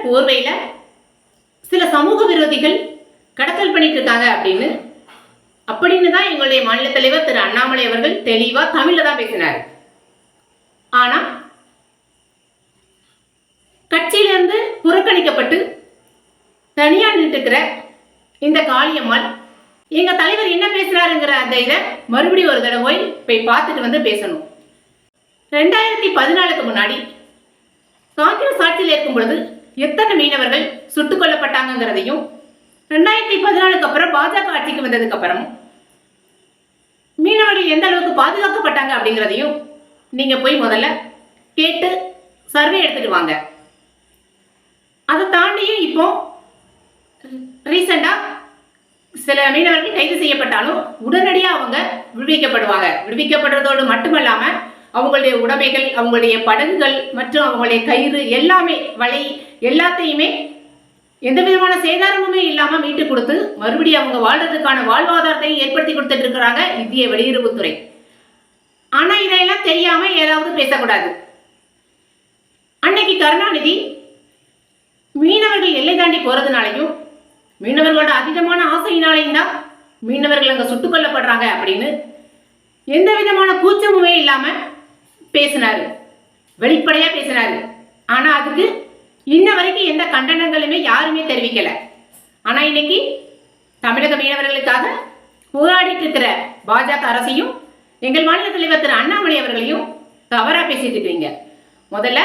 போர்வையில சில சமூக விரோதிகள் கடத்தல் பண்ணிட்டு இருக்காங்க அப்படின்னு தான் எங்களுடைய மாநில தலைவர் திரு அண்ணாமலை அவர்கள் தெளிவா தமிழ்ல தான் பேசினார். ஆனா கட்சியிலிருந்து புறக்கணிக்கப்பட்டு தனியா நின்று இருக்கிற இந்த காளியம்மாள் எங்க தலைவர் என்ன பேசுறாருங்கிற அந்த இதை மறுபடியும் ஒரு தடவை போய் பார்த்துட்டு வந்து பேசணும். 2014க்கு முன்னாடி காங்கிரஸ் ஆட்சியில் இருக்கும் பொழுது எத்தனை மீனவர்கள் சுட்டுக் கொல்லப்பட்டாங்கிறதையும் 2014க்கு அப்புறம் பாஜக ஆட்சிக்கு வந்ததுக்கு அப்புறம் மீனவர்கள் எந்த அளவுக்கு பாதுகாக்கப்பட்டாங்க அப்படிங்கிறதையும் நீங்க போய் முதல்ல கேட்டு சர்வே எடுத்துட்டு வாங்க. அதை தாண்டியும் இப்போ ரீசெண்டா சில மீனவர்கள் கைது செய்யப்பட்டாலும் உடனடியாக அவங்க விடுவிக்கப்படுவாங்க. விடுவிக்கப்படுறதோடு மட்டுமல்லாம அவங்களுடைய உடைமைகள், அவங்களுடைய படகுகள் மற்றும் அவங்களுடைய கயிறு எல்லாமே, வலை எல்லாத்தையுமே எந்த விதமான சேதாரமுமே இல்லாம மீட்டு கொடுத்து மறுபடியும் அவங்க வாழ்றதுக்கான வாழ்வாதாரத்தை ஏற்படுத்தி கொடுத்துட்டு இருக்கிறாங்க இந்திய வெளியுறவுத்துறை. ஆனா இதெல்லாம் தெரியாம ஏதாவது பேசக்கூடாது. அன்னைக்கு கருணாநிதி மீனவர்கள் எல்லை தாண்டி போறதுனாலையும் மீனவர்களோட அதிகமான ஆசையினாலையும் தான் மீனவர்கள் அங்க சுட்டுக் கொல்லப்படுறாங்க அப்படின்னு எந்த விதமான கூச்சமுமே இல்லாம பேசினாரு, வெளிப்படையா பேசினாரு. ஆனா அதுக்கு இன்ன வரைக்கும் எந்த கண்டனங்களுமே யாருமே தெரிவிக்கல. ஆனா இன்னைக்கு தமிழக மீனவர்களுக்காக போராடிட்டு இருக்கிற பாஜக அரசையும் எங்கள் மாநில தலைவர் திரு அண்ணாமலை அவர்களையும் தவறா பேசிட்டு இருக்கீங்க. முதல்ல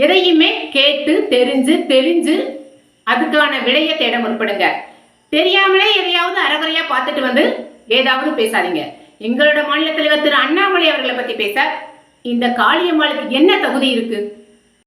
எதையுமே கேட்டு தெரிஞ்சு தெளிஞ்சு அதுக்கான விடையை தேட முற்படுங்க. தெரியாமலே எதையாவது அறகுறையா பார்த்துட்டு வந்து ஏதாவது பேசாதீங்க. எங்களோட மாநில தலைவர் திரு அண்ணாமலை அவர்களை பத்தி பேச இந்த காளியம்மாளுக்கு என்ன தகுதி இருக்கு?